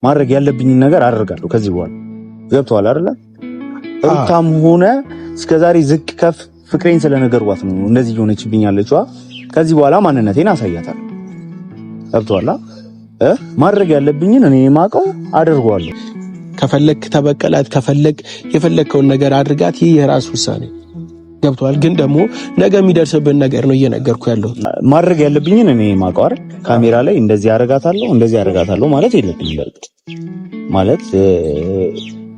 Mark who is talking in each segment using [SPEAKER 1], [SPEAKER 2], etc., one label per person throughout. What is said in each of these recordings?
[SPEAKER 1] ማድረግ ያለብኝን ነገር አደርጋለሁ ከዚህ በኋላ ገብቷል አይደለ? ሩታም ሆነ እስከዛሬ ዝቅ ከፍ ፍቅሬን ስለነገርኳት ነው እንደዚህ ሆነችብኝ ያለችዋ። ከዚህ በኋላ ማንነቴን አሳያታለሁ። ገብቷል? ማድረግ ያለብኝን እኔ የማውቀው አደርጋለሁ።
[SPEAKER 2] ከፈለክ ተበቀላት፣ ከፈለክ የፈለከውን ነገር አድርጋት። ይህ የራስ ውሳኔ ገብቷል። ግን ደግሞ ነገ የሚደርስብን ነገር ነው እየነገርኩ ያለው።
[SPEAKER 1] ማድረግ ያለብኝን እኔ የማውቀው አይደል? ካሜራ ላይ እንደዚህ አደርጋታለሁ ማለት የለብኝም። በርግጥ ማለት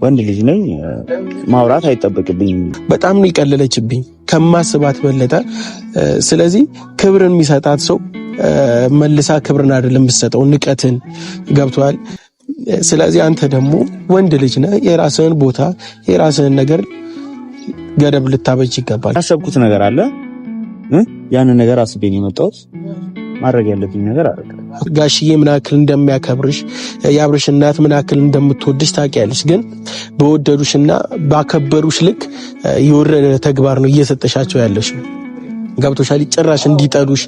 [SPEAKER 1] ወንድ ልጅ ነኝ፣ ማውራት አይጠበቅብኝም።
[SPEAKER 2] በጣም ነው የቀለለችብኝ ከማስባት በለጠ። ስለዚህ ክብርን የሚሰጣት ሰው መልሳ ክብርን አይደለም የምትሰጠው፣ ንቀትን። ገብቷል? ስለዚህ አንተ ደግሞ ወንድ ልጅ ነህ፣ የራስህን ቦታ የራስህን ነገር ገደብ ልታበጅ ይገባል።
[SPEAKER 1] ያሰብኩት ነገር አለ፣ ያንን ነገር አስቤ ነው የመጣሁት። ማድረግ ያለብኝ ነገር አደረገ።
[SPEAKER 2] ጋሽዬ ምን ያክል እንደሚያከብርሽ፣ የአብርሽ እናት ምን ያክል እንደምትወድሽ ታውቂያለሽ። ግን በወደዱሽና ባከበሩሽ ልክ የወረደ ተግባር ነው እየሰጠሻቸው ያለሽ። ገብቶሻል? ጭራሽ እንዲጠሉሽ፣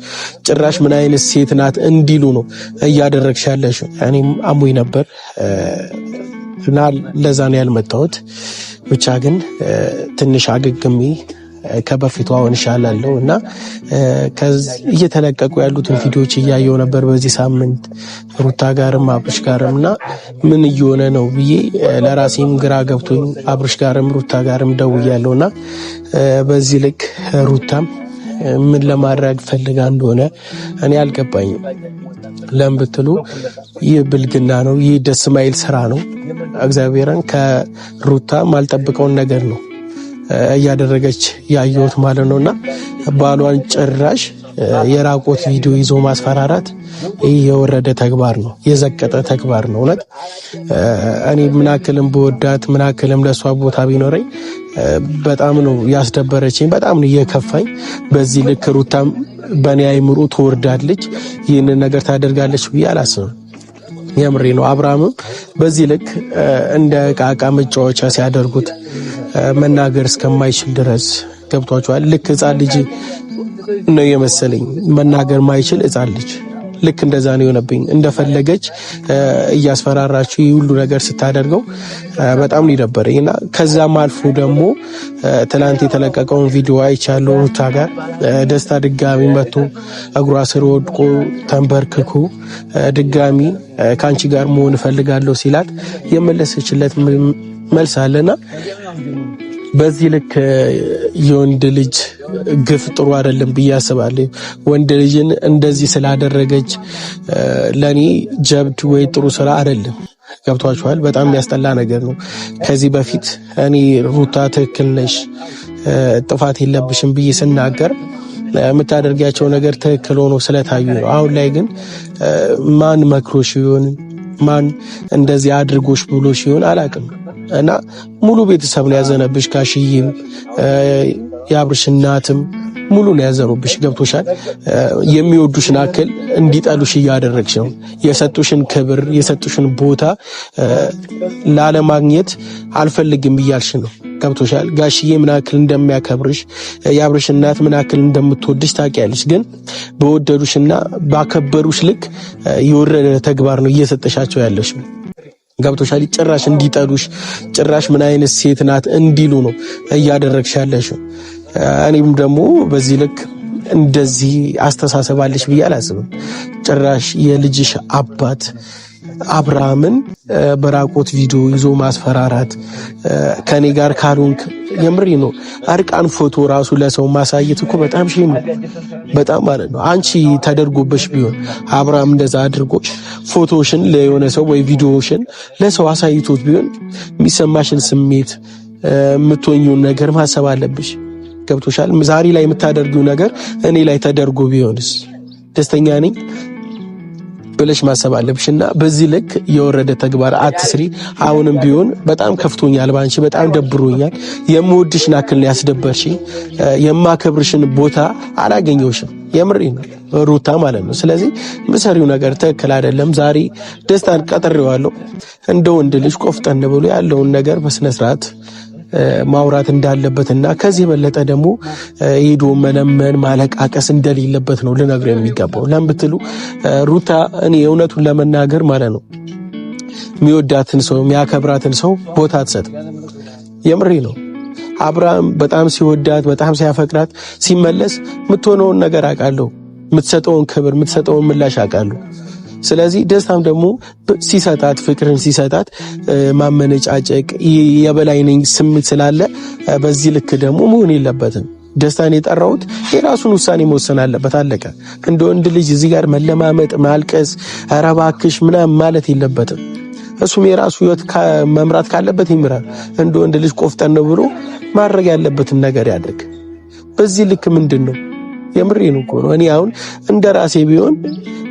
[SPEAKER 2] ጭራሽ ምን አይነት ሴት ናት እንዲሉ ነው እያደረግሽ ያለሽ። እኔም አሞኝ ነበር እና ለዛ ነው ያልመጣሁት። ብቻ ግን ትንሽ አገግሜ ከበፊቱ አሁን እሻላለሁ እና እየተለቀቁ ያሉትን ቪዲዮዎች እያየሁ ነበር በዚህ ሳምንት ሩታ ጋርም አብርሽ ጋርም እና ምን እየሆነ ነው ብዬ ለራሴም ግራ ገብቶኝ አብርሽ ጋርም ሩታ ጋርም ደውያለሁና በዚህ ልክ ሩታም ምን ለማድረግ ፈልጋ እንደሆነ እኔ አልገባኝም። ለምን ብትሉ ይህ ብልግና ነው፣ ይህ ደስ ማይል ስራ ነው። እግዚአብሔርን ከሩታ ማልጠብቀውን ነገር ነው እያደረገች ያየሁት ማለት ነውና ባሏን ጭራሽ የራቆት ቪዲዮ ይዞ ማስፈራራት ይህ የወረደ ተግባር ነው፣ የዘቀጠ ተግባር ነው። እውነት እኔ ምናክልም በወዳት ምናክልም ለሷ ቦታ ቢኖረኝ በጣም ነው ያስደበረችኝ፣ በጣም ነው የከፋኝ። በዚህ ልክ ሩታም በእኔ አይምሮ ትወርዳለች፣ ይህንን ነገር ታደርጋለች ብዬ አላስብም። የምሬ ነው። አብርሃምም በዚህ ልክ እንደ ዕቃ መጫወቻ ሲያደርጉት መናገር እስከማይችል ድረስ ገብቷቸዋል። ልክ ሕፃን ልጅ ነው የመሰለኝ፣ መናገር ማይችል ሕፃን ልጅ ልክ እንደዛ ነው የሆነብኝ። እንደፈለገች እያስፈራራችሁ ይህ ሁሉ ነገር ስታደርገው በጣም ሊደበረኝ እና ከዛም አልፎ ደግሞ ትናንት የተለቀቀውን ቪዲዮ አይቻለሁ። ሩታ ጋር ደስታ ድጋሚ መጥቶ እግሯ ስር ወድቆ ተንበርክኮ ድጋሚ ከአንቺ ጋር መሆን እፈልጋለሁ ሲላት የመለሰችለት መልስ አለና በዚህ ልክ የወንድ ልጅ ግፍ ጥሩ አይደለም ብዬ አስባለሁ። ወንድ ልጅን እንደዚህ ስላደረገች ለኔ ጀብድ ወይ ጥሩ ስራ አይደለም። ገብቷችኋል? በጣም የሚያስጠላ ነገር ነው። ከዚህ በፊት እኔ ሩታ ትክክል ነሽ፣ ጥፋት የለብሽም ብዬ ስናገር የምታደርጊያቸው ነገር ትክክል ሆኖ ስለታዩ ነው። አሁን ላይ ግን ማን መክሮሽ ይሆን ማን እንደዚህ አድርጎሽ ብሎሽ ይሆን አላውቅም እና ሙሉ ቤተሰብ ነው ያዘነብሽ። ጋሽዬም የአብርሽ እናትም ሙሉ ነው ያዘኑብሽ። ገብቶሻል? የሚወዱሽን አክል እንዲጠሉሽ እያደረግሽ ነው። የሰጡሽን ክብር የሰጡሽን ቦታ ላለማግኘት አልፈልግም እያልሽ ነው። ገብቶሻል? ጋሽዬ ምን አክል እንደሚያከብርሽ የአብርሽ እናት ምን አክል እንደምትወድሽ ታውቂያለሽ። ግን በወደዱሽና ባከበሩሽ ልክ የወረደ ተግባር ነው እየሰጠሻቸው ያለሽ። ገብቶሻል? ጭራሽ እንዲጠሉሽ፣ ጭራሽ ምን አይነት ሴት ናት እንዲሉ ነው እያደረግሽ ያለሽ። እኔም ደግሞ በዚህ ልክ እንደዚህ አስተሳሰባለሽ ብዬ አላስብም። ጭራሽ የልጅሽ አባት አብርሃምን በራቆት ቪዲዮ ይዞ ማስፈራራት፣ ከኔ ጋር ካልሆንክ የምሪ ነው አርቃን ፎቶ ራሱ ለሰው ማሳየት እኮ በጣም ሼም ነው። በጣም ማለት ነው። አንቺ ተደርጎበሽ ቢሆን አብርሃም እንደዛ አድርጎሽ ፎቶሽን ለየሆነ ሰው ወይ ቪዲዮሽን ለሰው አሳይቶት ቢሆን የሚሰማሽን ስሜት የምትወኙን ነገር ማሰብ አለብሽ። ገብቶሻል? ዛሬ ላይ የምታደርጊው ነገር እኔ ላይ ተደርጎ ቢሆንስ ደስተኛ ነኝ ብለሽ ማሰብ አለብሽና በዚህ ልክ የወረደ ተግባር አትስሪ። አሁንም ቢሆን በጣም ከፍቶኛል፣ ባንቺ በጣም ደብሮኛል። የምወድሽን አክል ነው ያስደበርሽኝ። የማከብርሽን ቦታ አላገኘውሽም። የምሬ ነው ሩታ ማለት ነው። ስለዚህ ምሰሪው ነገር ትክክል አይደለም። ዛሬ ደስታን ቀጥሬዋለሁ። እንደ ወንድ ልጅ ቆፍጠን ብሎ ያለውን ነገር በስነ ስርዓት ማውራት እንዳለበትና ከዚህ የበለጠ ደግሞ ሄዶ መለመን ማለቃቀስ እንደሌለበት ነው ልነግረው የሚገባው። ለምን ብትሉ ሩታ እኔ እውነቱን ለመናገር ማለት ነው የሚወዳትን ሰው የሚያከብራትን ሰው ቦታ አትሰጥም። የምሬ ነው። አብርሃም በጣም ሲወዳት በጣም ሲያፈቅራት ሲመለስ የምትሆነውን ነገር አውቃለሁ። የምትሰጠውን ክብር የምትሰጠውን ምላሽ አውቃለሁ። ስለዚህ ደስታም ደግሞ ሲሰጣት ፍቅርን ሲሰጣት ማመነጫጨቅ የበላይ ነኝ ስሜት ስላለ በዚህ ልክ ደግሞ መሆን የለበትም። ደስታን የጠራሁት የራሱን ውሳኔ መወሰን አለበት። አለቀ። እንደ ወንድ ልጅ እዚህ ጋር መለማመጥ፣ ማልቀስ፣ ኧረ እባክሽ ምናምን ማለት የለበትም። እሱም የራሱ ህይወት መምራት ካለበት ይምራል። እንደ ወንድ ልጅ ቆፍጠን ብሎ ማድረግ ያለበትን ነገር ያድርግ። በዚህ ልክ ምንድነው? የምሬን እኮ ነው። እኔ አሁን እንደ ራሴ ቢሆን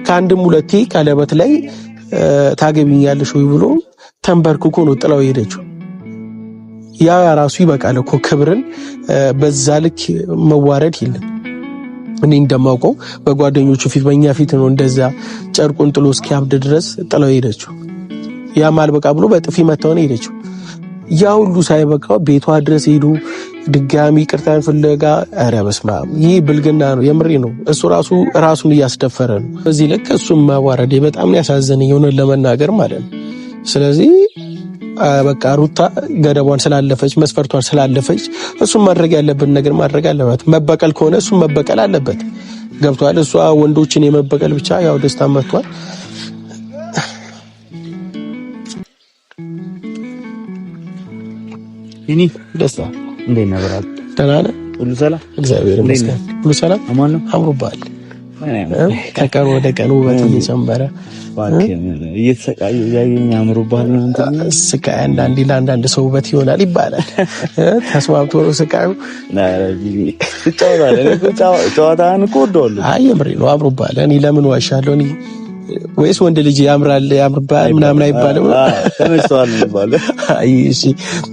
[SPEAKER 2] ከአንድም ሁለቴ ቀለበት ላይ ታገቢኛለሽ ወይ ብሎ ተንበርክኮ ነው ጥላው ሄደችው። ያ ራሱ ይበቃል እኮ ክብርን በዛ ልክ መዋረድ የለም። እኔ እንደማውቀው በጓደኞቹ ፊት በእኛ ፊት ነው እንደዛ ጨርቁን ጥሎ እስኪያብድ ድረስ ጥላው ሄደችው። ያ ማልበቃ ብሎ በጥፊ መታው ነው ሄደችው። ያ ሁሉ ሳይበቃው ቤቷ ድረስ ሄዱ ድጋሚ ይቅርታን ፍለጋ። ኧረ በስመ አብ! ይህ ብልግና ነው። የምሬ ነው። እሱ ራሱን እያስደፈረ ነው። በዚህ ልክ እሱም ማዋረዴ በጣም ነው ያሳዘነኝ የሆነን ለመናገር ማለት ነው። ስለዚህ በቃ ሩታ ገደቧን ስላለፈች መስፈርቷን ስላለፈች እሱም ማድረግ ያለበት ነገር ማድረግ አለበት። መበቀል ከሆነ እሱም መበቀል አለበት። ገብቷል። እሷ ወንዶችን የመበቀል ብቻ ያው ደስታ መጥቷል።
[SPEAKER 1] ይኒ
[SPEAKER 2] ደስታ
[SPEAKER 1] እንዴት ነበር?
[SPEAKER 2] ደህና ነህ?
[SPEAKER 1] ሁሉ ሰላም?
[SPEAKER 2] እግዚአብሔር ይመስገን። ሁሉ ሰላም
[SPEAKER 1] አማን ነው።
[SPEAKER 2] አምሮብሃል። ከቀን ወደ ቀን ውበት እየጨመረ
[SPEAKER 1] እየተሰቃየ ያየኝ አምሮብሃል ነው። እንትን
[SPEAKER 2] ስቃይ አንዳንድ ሰው ውበት ይሆናል ይባላል። ተስማምቶ ነው ስቃዩ። ጨዋታህን እኮ ወደዋለሁ። አይ የምሬ ነው። አምሮብሃል። እኔ ለምን ዋሻለሁ? እኔ ወይስ ወንድ ልጅ ያምርባል ምናምን አይባልም?
[SPEAKER 1] ተመችቷል ይባላል።
[SPEAKER 2] አይ እሺ።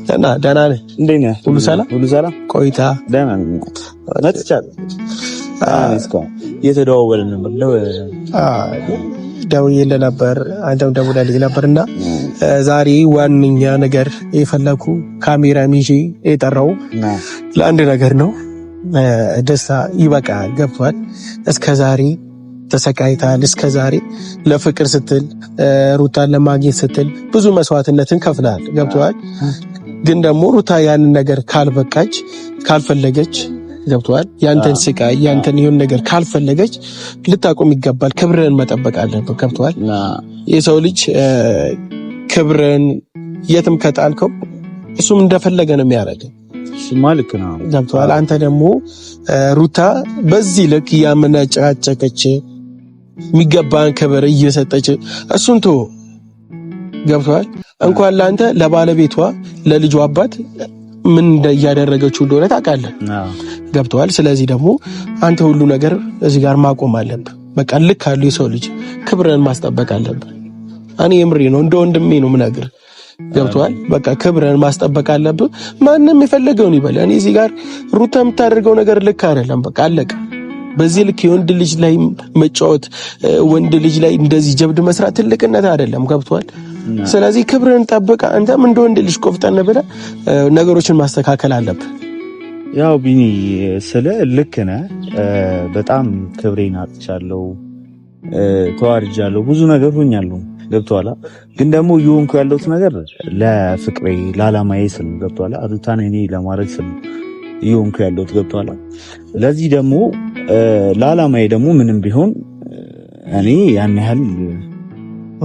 [SPEAKER 2] ደህና ነህ? እንዴት ነህ? ሁሉ ሰላም? ቆይታ
[SPEAKER 1] ደህና ነኝ። መጥቻለሁ። እየተደዋወልን ነበር።
[SPEAKER 2] ደውዬልህ ነበር፣ አንተም ደውለህልኝ ነበርና ዛሬ ዋነኛ ነገር የፈለኩ ካሜራ ይዤ የጠራው ለአንድ ነገር ነው። ደስታ ይበቃል። ገብቷል። እስከዛሬ ተሰቃይታል። እስከዛሬ ለፍቅር ስትል ሩታን ለማግኘት ስትል ብዙ መስዋዕትነትን ከፍለሃል። ገብቷል። ግን ደግሞ ሩታ ያንን ነገር ካልበቃች ካልፈለገች ገብቷል። ያንተን ስቃይ ያንተን ይሁን ነገር ካልፈለገች ልታቆም ይገባል። ክብርን መጠበቅ አለበት። ገብቷል። የሰው ልጅ ክብርን የትም ከጣልከው እሱም እንደፈለገ ነው የሚያደርገው።
[SPEAKER 1] እሱማ ልክ ነው።
[SPEAKER 2] ገብቷል። አንተ ደግሞ ሩታ በዚህ ልክ ያመናጨቀች የሚገባን ክብር እየሰጠች እሱን ተው። ገብቷል። እንኳን ለአንተ ለባለቤቷ ለልጇ አባት ምን እያደረገችው እንደሆነ ታውቃለህ። ገብቷል። ስለዚህ ደግሞ አንተ ሁሉ ነገር እዚህ ጋር ማቆም አለብህ። በቃ ልክ አለው የሰው ልጅ ክብርን ማስጠበቅ አለብህ። እኔ የምሬ ነው፣ እንደ ወንድሜ ነው የምነግርህ። ገብቷል። በቃ ክብርን ማስጠበቅ አለብህ። ማንም የፈለገውን ይበል። እኔ እዚህ ጋር ሩታ የምታደርገው ነገር ልክ አይደለም። በቃ አለቀ። በዚህ ልክ የወንድ ልጅ ላይ መጫወት፣ ወንድ ልጅ ላይ እንደዚህ ጀብድ መስራት ትልቅነት አይደለም። ገብቷል። ስለዚህ ክብርን ጠብቅ። አንተም እንደ ወንድ ልጅ ቆፍጠን ብለህ ነገሮችን ማስተካከል አለብህ።
[SPEAKER 1] ያው ቢኒ ስለ ልክ ነህ። በጣም ክብሬን አጥቻለሁ፣ ተዋርጃለሁ፣ ብዙ ነገር ሆኛለሁ። ገብቷላ። ግን ደግሞ እየሆንኩ ያለሁት ነገር ለፍቅሬ ለዓላማዬ ስል ገብቷላ። ሩታን እኔ ለማድረግ ስል እየሆንኩ ያለሁት ገብቷላ። ለዚህ ደግሞ ለዓላማዬ ደግሞ ምንም ቢሆን እኔ ያን ያህል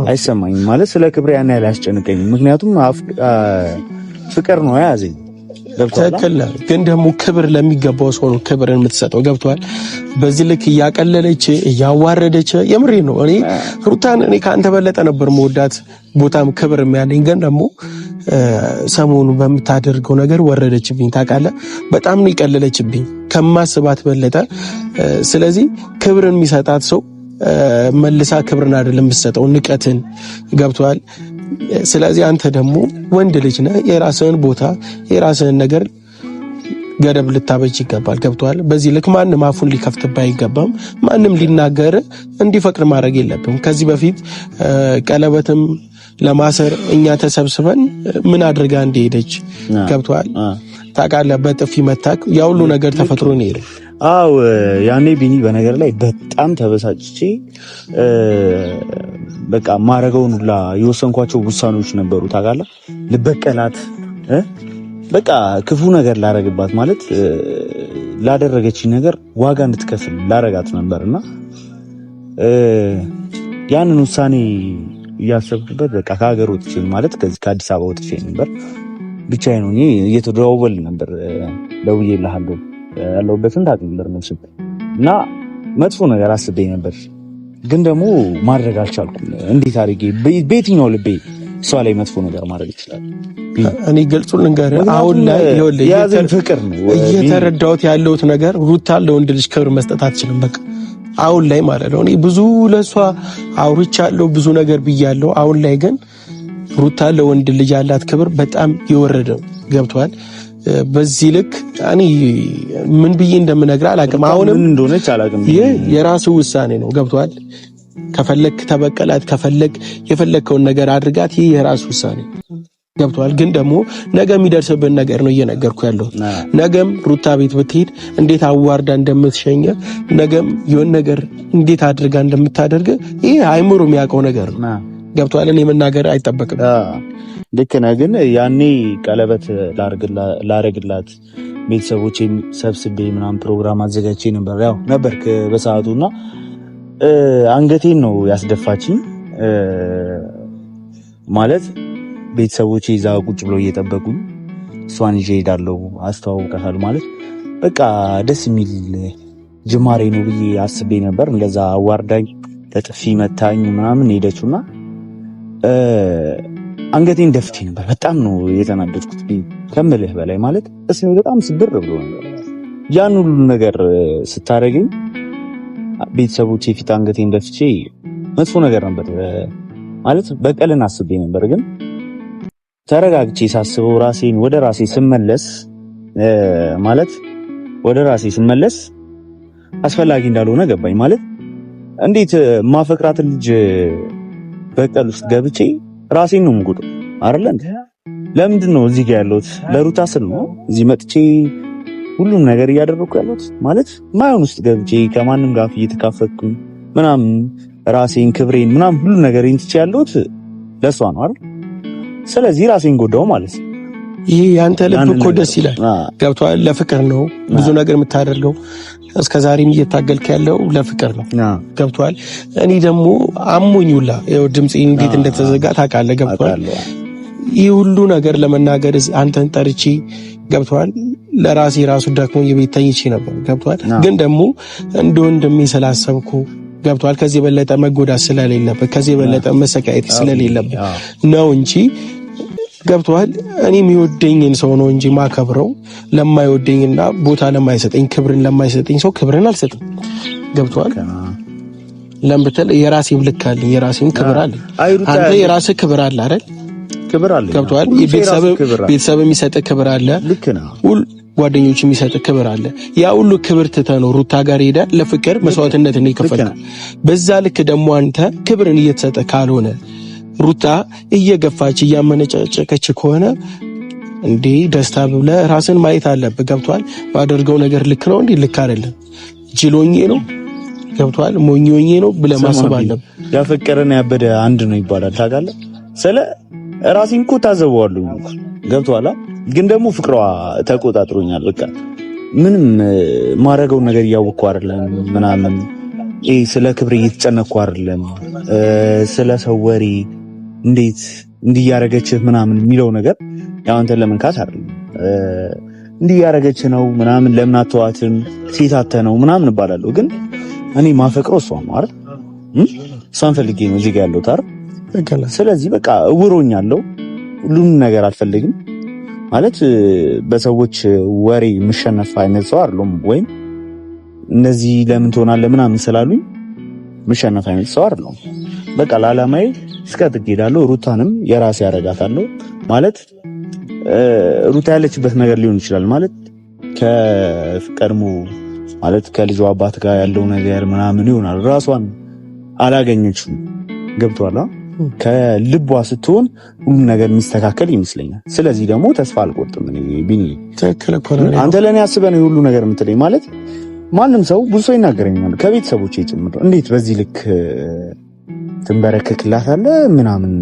[SPEAKER 1] አይሰማኝም ማለት ስለ ክብሬ ያን ያህል አያስጨንቀኝም። ምክንያቱም ፍቅር ነው የያዘኝ።
[SPEAKER 2] ትክክል ነው። ግን ደግሞ ክብር ለሚገባው ሰው ነው ክብርን የምትሰጠው። ገብቷል። በዚህ ልክ እያቀለለች እያዋረደች የምሬ ነው። እኔ ሩታን ከአንተ በለጠ ነበር መወዳት ቦታም ክብር ያለኝ። ግን ደግሞ ሰሞኑ በምታደርገው ነገር ወረደችብኝ። ታውቃለህ፣ በጣም ነው የቀለለችብኝ ከማስባት በለጠ። ስለዚህ ክብርን የሚሰጣት ሰው መልሳ ክብርን አይደለም የምትሰጠው፣ ንቀትን። ገብቷል። ስለዚህ አንተ ደግሞ ወንድ ልጅ ነህ። የራስህን ቦታ የራስህን ነገር ገደብ ልታበጅ ይገባል። ገብቷል። በዚህ ልክ ማንም አፉን ሊከፍትብህ አይገባም። ማንም ሊናገር እንዲፈቅድ ማድረግ የለብም። ከዚህ በፊት ቀለበትም ለማሰር እኛ ተሰብስበን ምን አድርጋ እንደሄደች ገብቷል። ታውቃለህ፣ በጥፊ መታክ ያ ሁሉ ነገር ተፈጥሮ ነው የሄደው።
[SPEAKER 1] አው ያኔ ቢኒ በነገር ላይ በጣም ተበሳጭቼ በቃ ማረገውን ሁላ የወሰንኳቸው ውሳኔዎች ነበሩ ታውቃለህ። ልበቀላት በቃ ክፉ ነገር ላረግባት ማለት ላደረገችኝ ነገር ዋጋ እንድትከፍል ላረጋት ነበርና ያንን ውሳኔ እያሰብኩበት በቃ ከሀገር ወጥቼ ማለት ከዚህ ከአዲስ አበባ ወጥቼ ነበር። ብቻዬን ሆኜ እየተደዋወልን ነበር። ደውዬልሃለሁ ያለሁበትን ታውቅ ነበር ነው እና መጥፎ ነገር አስቤ ነበር፣ ግን ደግሞ ማድረግ አልቻልኩም። እንዴት አድርጌ በየትኛው ልቤ እሷ ላይ መጥፎ ነገር ማድረግ ይችላል?
[SPEAKER 2] እኔ ገልጹ ልንገርህ፣ አሁን ላይ
[SPEAKER 1] የያዘን ፍቅር ነው
[SPEAKER 2] እየተረዳሁት ያለሁት ነገር። ሩታ ለወንድ ልጅ ክብር መስጠት አትችልም። በቃ አሁን ላይ ማለት ነው። እኔ ብዙ ለሷ አውርቻለሁ፣ ብዙ ነገር ብያለሁ። አሁን ላይ ግን ሩታ ለወንድ ልጅ ያላት ክብር በጣም የወረደ ገብቷል። በዚህ ልክ እኔ ምን ብዬ እንደምነግርህ አላውቅም። አሁንም
[SPEAKER 1] እንደሆነች አላውቅም።
[SPEAKER 2] ይሄ የራሱ ውሳኔ ነው ገብቷል። ከፈለክ ተበቀላት፣ ከፈለክ የፈለከውን ነገር አድርጋት፣ ይሄ የራሱ ውሳኔ ገብቷል። ግን ደግሞ ነገ የሚደርስብን ነገር ነው እየነገርኩ ያለው። ነገም ሩታ ቤት ብትሄድ እንዴት አዋርዳ እንደምትሸኘ፣ ነገም የሆነ ነገር እንዴት አድርጋ እንደምታደርግ ይሄ አይምሮ የሚያውቀው ነገር ነው ገብቷል። እኔ መናገር አይጠበቅም።
[SPEAKER 1] ልክ ነህ። ግን ያኔ ቀለበት ላረግላት ቤተሰቦቼም ሰብስቤ ምናምን ፕሮግራም አዘጋጅቼ ነበር። ያው ነበርክ በሰዓቱና አንገቴን ነው ያስደፋችኝ። ማለት ቤተሰቦቼ እዛ ቁጭ ብለው እየጠበቁኝ እሷን ይዤ እሄዳለሁ አስተዋውቃታለሁ ማለት በቃ ደስ የሚል ጅማሬ ነው ብዬ አስቤ ነበር። እንደዛ አዋርዳኝ ተጥፊ መታኝ ምናምን ሄደችውና አንገቴን ደፍቼ ነበር። በጣም ነው የተናደድኩት ከምልህ በላይ ማለት እስኔ በጣም ስብር ብሎ ነበር። ያን ሁሉ ነገር ስታደርገኝ ቤተሰቦቼ ፊት አንገቴን ደፍቼ መጥፎ ነገር ነበር ማለት በቀልን አስቤ ነበር። ግን ተረጋግቼ ሳስበው ራሴን ወደ ራሴ ስመለስ ማለት ወደ ራሴ ስመለስ አስፈላጊ እንዳልሆነ ገባኝ። ማለት እንዴት ማፈቅራትን ልጅ በቀል ውስጥ ገብቼ ራሴን ነው የምጎዳው አይደል? ለምንድን ነው እዚህ ጋር ያለሁት? ለሩታ ስል ነው እዚህ መጥቼ ሁሉም ነገር እያደረኩ ያለሁት ማለት ማየውን ውስጥ ገብቼ ከማንም ጋር እየተካፈትኩ ምናምን ራሴን ክብሬን ምናምን ሁሉ ነገር እንትቼ ያለሁት ለሷ ነው አይደል? ስለዚህ ራሴን ጎዳው ማለት ነው።
[SPEAKER 2] ይሄ ያንተ ልብ እኮ ደስ ይላል ገብቷል። ለፍቅር ነው ብዙ ነገር የምታደርገው። እስከዛሬም እየታገልክ ያለው ለፍቅር ነው ገብቷል። እኔ ደግሞ አሞኙላ ይኸው ድምጼ እንዴት እንደተዘጋ ታውቃለህ ገብቷል። ይህ ሁሉ ነገር ለመናገር አንተን ጠርቼ ገብቷል። ለራሴ ራሱ ደክሞ የቤት ተኝቼ ነበር ገብቷል። ግን ደግሞ እንደ ወንድሜ ስላሰብኩ ገብቷል። ከዚህ የበለጠ መጎዳት ስለሌለበት፣ ከዚህ የበለጠ መሰቃየት ስለሌለበት ነው እንጂ ገብቷል። እኔ የሚወደኝን ሰው ነው እንጂ ማከብረው ለማይወደኝና ቦታ ለማይሰጠኝ ክብርን ለማይሰጠኝ ሰው ክብርን አልሰጥም ገብቷል። ለምብተል የራሴም ልክ አለኝ፣ የራሴም ክብር አለኝ። አንተ የራስህ ክብር አለ አይደል?
[SPEAKER 1] ክብር አለ
[SPEAKER 2] ገብቷል። ቤተሰብ የሚሰጥ ክብር አለ፣ ልክ ነው። ጓደኞች የሚሰጥ ክብር አለ። ያ ሁሉ ክብር ትተህ ነው ሩታ ጋር ሄዳ ለፍቅር መስዋዕትነትን ይከፈላል። በዛ ልክ ደግሞ አንተ ክብርን እየተሰጠ ካልሆነ ሩታ እየገፋች እያመነጨጨቀች ከሆነ እንዴ ደስታ ብለህ ራስን ማየት አለብህ ገብቷል። ባደርገው ነገር ልክ ነው እንዴ? ልክ አይደለም። ጅሎኜ ነው ገብቷል። ሞኞኜ ነው ብለህ ማሰብ አለብህ።
[SPEAKER 1] ያፈቀረን ያበደ አንድ ነው ይባላል ታውቃለህ። ስለ ራሴን እኮ ታዘበዋለሁ ገብቷል። ግን ደግሞ ፍቅሯ ተቆጣጥሮኛል። በቃ ምንም ማረገው ነገር እያወቅኩ አይደለም ምናምን ስለ ክብሬ እየተጨነቅኩ አይደለም። ስለ ሰው ወሬ እንዴት እንዲያረገችህ ምናምን የሚለው ነገር ያው አንተን ለመንካት አይደለም። እንዲያረገች ነው ምናምን ለምን አተዋትም ሴታተ ነው ምናምን እባላለሁ። ግን እኔ ማፈቅረው እሷን ነው አይደል? እሷን ፈልጌ ነው እዚህ ጋር ያለሁት አይደል? ስለዚህ በቃ እውሮኛለሁ። ሁሉም ነገር አልፈልግም ማለት በሰዎች ወሬ የምሸነፍ አይነት ሰው አይደለም። ወይም እነዚህ ለምን ትሆናለህ ምናምን ስላሉኝ የምሸነፍ አይነት ሰው አይደለም። በቃ ለዓላማዬ እስከ ጥግ ሄዳለሁ። ሩታንም የራሴ ያረጋታለሁ። ማለት ሩታ ያለችበት ነገር ሊሆን ይችላል ማለት ከቀድሞ ማለት ከልጇ አባት ጋር ያለው ነገር ምናምን ይሆናል። ራሷን አላገኘችም ገብቷላ። ከልቧ ስትሆን ሁሉ ነገር የሚስተካከል ይመስለኛል። ስለዚህ ደግሞ ተስፋ አልቆርጥም። እኔ ቢኒ አንተ ለኔ አስበህ ነው ሁሉ ነገር የምትለኝ ማለት ማንም ሰው ብዙ ሰው ይናገረኛል ከቤተሰቦቼ ጭምር እንዴት በዚህ ልክ ትንበረከክላታለህ ምናምን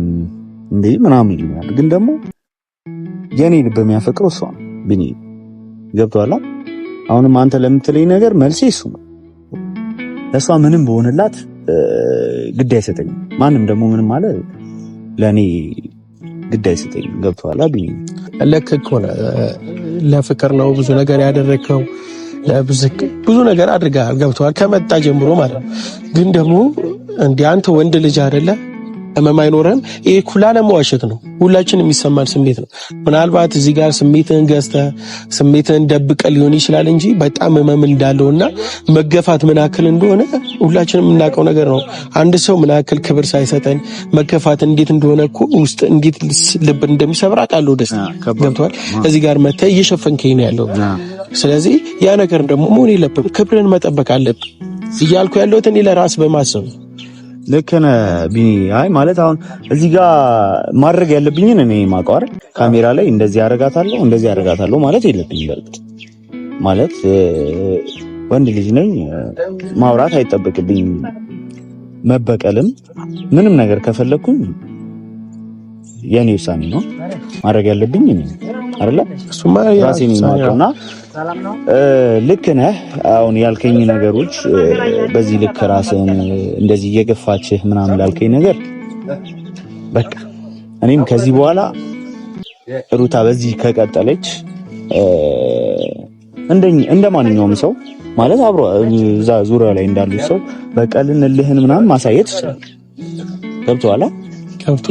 [SPEAKER 1] እንዴ ምናምን ይላል። ግን ደግሞ የኔ ልብ የሚያፈቅረው እሷ ነው ቢኒ ገብቶሃል። አሁንም አንተ ለምትለኝ ነገር መልሴ እሱ ነው። ለእሷ ምንም በሆነላት ግድ አይሰጠኝም። ማንም ደግሞ ምንም አለ ለእኔ ግድ አይሰጠኝም። ገብቶሃል ቢኒ?
[SPEAKER 2] ልክ እኮ ለፍቅር ነው ብዙ ነገር ያደረግከው፣ ብዙ ነገር አድርገሃል። ገብቶሃል ከመጣ ጀምሮ ማለት ነው። ግን ደግሞ እንደ አንተ ወንድ ልጅ አይደለ ህመም አይኖርም። ይሄ ኩላ ለመዋሸት ነው። ሁላችንም የሚሰማን ስሜት ነው። ምናልባት እዚህ ጋር ስሜትህን ገዝተህ ስሜትህን ደብቀህ ሊሆን ይችላል እንጂ በጣም ህመም እንዳለውና መገፋት ምን ያክል እንደሆነ ሁላችንም የምናውቀው ነገር ነው። አንድ ሰው ምን ያክል ክብር ሳይሰጠን መገፋት እንዴት እንደሆነ እኮ ውስጥ እንዴት ልብ እንደሚሰብር አውቃለሁ። ደስ ገብቷል። እዚህ ጋር መተህ እየሸፈንከኝ ነው ያለው። ስለዚህ ያ ነገር ደግሞ መሆን የለብህም። ክብርን መጠበቅ አለብህ እያልኩ ያለሁት እኔ ለራስ በማሰብ
[SPEAKER 1] ልክ ነህ ቢኒ። አይ ማለት አሁን እዚህ ጋር ማድረግ ያለብኝን እኔ ማውቀው አይደል? ካሜራ ላይ እንደዚህ አደርጋታለሁ ማለት የለብኝም። በርግጥ ማለት ወንድ ልጅ ነኝ፣ ማውራት አይጠበቅብኝም። መበቀልም ምንም ነገር ከፈለኩኝ የኔ ውሳኔ ነው። ማድረግ ያለብኝ እኔ አይደለ? እሱማ ራሴን ማውቀውና ልክ ነህ። አሁን ያልከኝ ነገሮች በዚህ ልክ ራስን እንደዚህ እየገፋችህ ምናምን ላልከኝ ነገር በቃ እኔም ከዚህ በኋላ ሩታ በዚህ ከቀጠለች እንደ ማንኛውም ሰው ማለት አብሮ እዛ ዙሪያ ላይ እንዳሉት ሰው በቀልን እልህን ምናምን ማሳየት ይችላል። ገብቶሃል?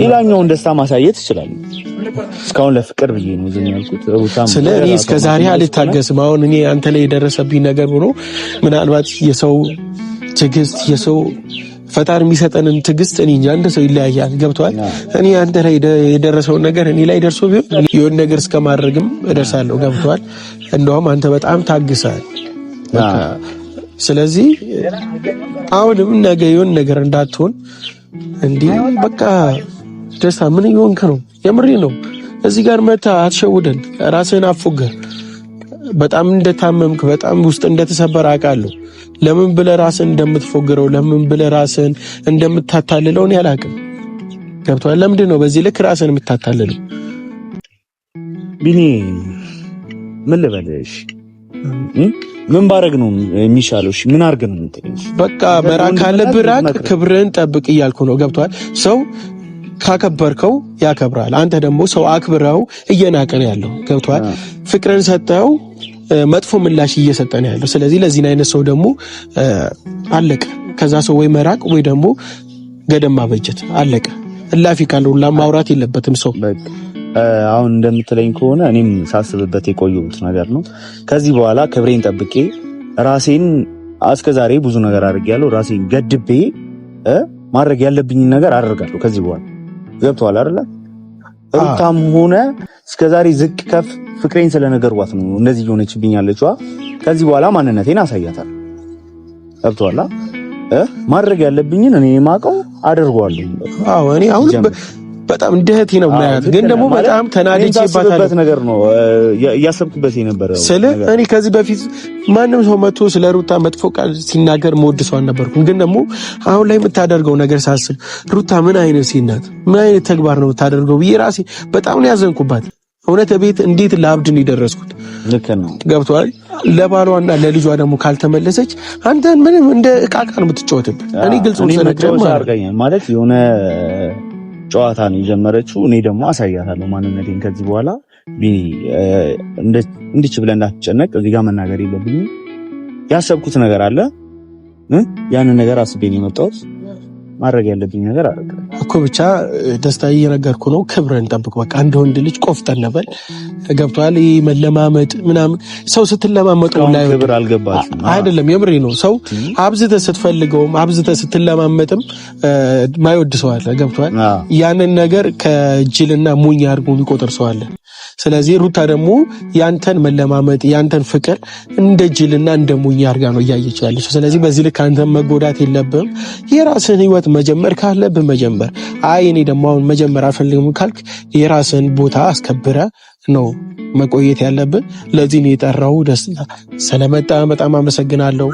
[SPEAKER 1] ሌላኛውን ደስታ ማሳየት ይችላል። እስካሁን ለፍቅር ብዬ ነው ዝም ያልኩት። ሩታም
[SPEAKER 2] ስለዚህ እስከ ዛሬ አልታገስም። አሁን እኔ አንተ ላይ የደረሰብኝ ነገር ሆኖ ምናልባት የሰው ትዕግስት የሰው ፈጣሪ የሚሰጠንን ትዕግስት እኔ እንጃ እንደ ሰው ይለያያል። ገብቷል። እኔ አንተ ላይ የደረሰውን ነገር እኔ ላይ ደርሶ ቢሆን የሆነ ነገር እስከማድረግም እደርሳለሁ። ገብቷል። እንደውም አንተ በጣም ታግሳል። ስለዚህ አሁንም ነገ የሆነ ነገር እንዳትሆን እንዲህ በቃ ደስታ ምን ይሆንክ ነው? የምሬ ነው። እዚህ ጋር መታ አትሸውደን። ራስህን አፎገር። በጣም እንደታመምክ በጣም ውስጥ እንደተሰበረ አውቃለሁ። ለምን ብለህ ራስህን እንደምትፎግረው ለምን ብለህ ራስህን እንደምታታልለው እኔ አላውቅም። ገብቶሃል? ለምንድን ነው በዚህ ልክ ራስህን የምታታልለው?
[SPEAKER 1] ቢኒ ምን ልበልሽ? ምን ባረግ ነው የሚሻለው? እሺ ምን አርገ ነው የምትለኝ?
[SPEAKER 2] በቃ መራቅ ካለብህ ራቅ፣ ክብርህን ጠብቅ እያልኩ ነው። ገብቶሃል? ሰው ካከበርከው ያከብራል። አንተ ደግሞ ሰው አክብረው እየናቀን ያለው ገብቶሃል? ፍቅርን ሰጠው መጥፎ ምላሽ እየሰጠን ያለው። ስለዚህ ለዚህ አይነት ሰው ደግሞ አለቀ። ከዛ ሰው ወይ መራቅ ወይ ደግሞ ገደም ማበጀት አለቀ። እላፊ ካለው ማውራት የለበትም ሰው።
[SPEAKER 1] አሁን እንደምትለኝ ከሆነ እኔም ሳስብበት የቆየሁት ነገር ነው። ከዚህ በኋላ ክብሬን ጠብቄ ራሴን አስከዛሬ ብዙ ነገር አድርጌያለሁ። ራሴን ገድቤ ማድረግ ያለብኝን ነገር አደርጋለሁ ከዚህ በኋላ። ገብቶሃል አይደለ? ሩታም ሆነ እስከዛሬ ዝቅ ከፍ ፍቅሬን ስለነገርኳት ነው እንደዚህ ሆነችብኝ ያለችዋ። ከዚህ በኋላ ማንነቴን አሳያታለሁ። ገብቶሃል? ማድረግ ያለብኝን እኔ የማውቀው አደርገዋለሁ።
[SPEAKER 2] አዎ እኔ አሁን በጣም እንደህቴ ነው ማለት ግን ደግሞ በጣም ተናድጄባታለሁ ነገር
[SPEAKER 1] ነው እያሰብኩበት የነበረው
[SPEAKER 2] ስለ እኔ ከዚህ በፊት ማንም ሰው መጥቶ ስለ ሩታ መጥፎ ቃል ሲናገር መወድሰው አልነበርኩም። ግን ደግሞ አሁን ላይ የምታደርገው ነገር ሳስብ ሩታ ምን አይነት ሴት ናት፣ ምን አይነት ተግባር ነው የምታደርገው ብዬ ራሴ በጣም ነው ያዘንኩባት። እውነት ቤት እንዴት ላብድ ነው የደረስኩት።
[SPEAKER 1] ልክ ነው
[SPEAKER 2] ገብቷል። ለባሏና ለልጇ ደግሞ ካልተመለሰች አንተን ምንም እንደ ዕቃ ነው የምትጫወትብህ። እኔ ግልጹን ስለነገርኩህ
[SPEAKER 1] ማለት የሆነ ጨዋታ ነው የጀመረችው። እኔ ደግሞ አሳያታለሁ ማንነቴን ከዚህ በኋላ። ቢኒ እንድች ብለህ እንዳትጨነቅ። እዚህ ጋር መናገር የለብኝም። ያሰብኩት ነገር አለ። ያንን ነገር አስቤ ነው የመጣሁት። ማድረግ ያለብኝ ነገር አለ
[SPEAKER 2] እኮ ብቻ ደስታ እየነገርኩ ነው። ክብርን ጠብቅ። በቃ አንድ ወንድ ልጅ ቆፍጠን ነበር። ገብቷል። መለማመጥ ምናምን ሰው ስትለማመጠው ላይ
[SPEAKER 1] ክብር አልገባችም
[SPEAKER 2] አይደለም። የምሬ ነው። ሰው አብዝተህ ስትፈልገውም አብዝተህ ስትለማመጥም ማይወድ ሰው አለ። ገብቷል። ያንን ነገር ከጅልና ሙኝ አድርጎ የሚቆጥር ሰው አለ። ስለዚህ ሩታ ደግሞ ያንተን መለማመጥ ያንተን ፍቅር እንደ ጅልና እንደ ሙኝ አድርጋ ነው እያየች ያለችው። ስለዚህ በዚህ ልክ አንተን መጎዳት የለብህም። የራስህን ህይወት መጀመር ካለብህ መጀመር። አይ እኔ ደግሞ አሁን መጀመር አልፈልግም ካልክ የራስህን ቦታ አስከብረ ነው መቆየት ያለብህ። ለዚህ ነው የጠራው። ደስታ ስለመጣ በጣም አመሰግናለሁ።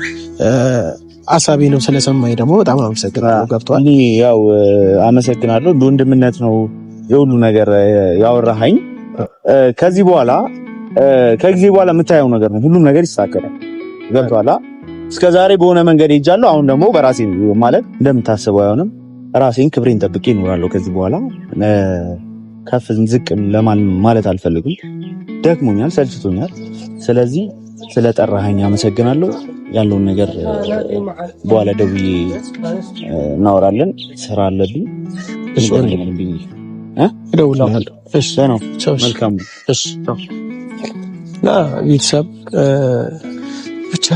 [SPEAKER 2] ሀሳቤንም ስለሰማኝ ደግሞ በጣም አመሰግናለሁ። ገብቷል።
[SPEAKER 1] እኔ ያው አመሰግናለሁ። በወንድምነት ነው የሁሉ ነገር ያወራኸኝ። ከዚህ በኋላ ከጊዜ በኋላ የምታየው ነገር ነው። ሁሉም ነገር ይስተካከላል። ገብቷል። እስከዛሬ በሆነ መንገድ ሄጃለሁ። አሁን ደግሞ በራሴ ማለት እንደምታስበው አይሆንም። ራሴን ክብሬን ጠብቄ እኖራለሁ። ከዚህ በኋላ ከፍ ዝቅ ለማን ማለት አልፈልግም። ደክሞኛል፣ ሰልችቶኛል። ስለዚህ ስለጠራኸኝ አመሰግናለሁ። ያለውን ነገር በኋላ ደውዬ እናወራለን። ስራ አለብኝ።
[SPEAKER 2] እደውልልሃለሁ።
[SPEAKER 1] እሺ ነው። መልካም።
[SPEAKER 2] እሺ እና ቤተሰብ ብቻ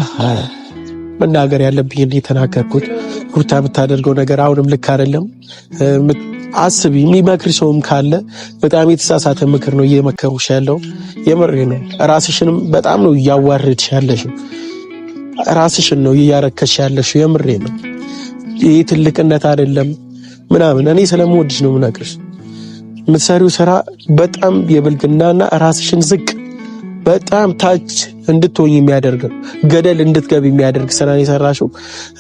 [SPEAKER 2] መናገር ያለብኝ እንደተናገርኩት ሩታ የምታደርገው ነገር አሁንም ልክ አይደለም። አስቢ። የሚመክር ሰውም ካለ በጣም የተሳሳተ ምክር ነው እየመከሩሽ ያለው። የምሬ ነው። ራስሽንም በጣም ነው እያዋረድሽ ያለሽው። ራስሽን ነው እያረከሽ ያለሽው። የምሬ ነው። ይህ ትልቅነት አይደለም ምናምን። እኔ ስለምወድሽ ነው የምነግርሽ። የምትሰሪው ስራ በጣም የብልግናና ራስሽን ዝቅ በጣም ታች እንድትሆኝ የሚያደርግ ገደል እንድትገቢ የሚያደርግ ስራ ነው የሰራሽው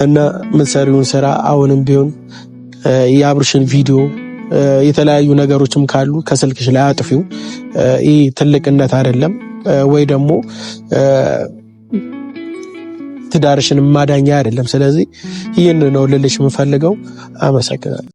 [SPEAKER 2] እና የምትሰሪውን ስራ አሁንም ቢሆን የአብርሽን ቪዲዮ የተለያዩ ነገሮችም ካሉ ከስልክሽ ላይ አጥፊው። ይህ ትልቅነት አይደለም ወይ ደግሞ ትዳርሽን ማዳኛ አይደለም። ስለዚህ ይህን ነው ልልሽ የምፈልገው። አመሰግናለሁ።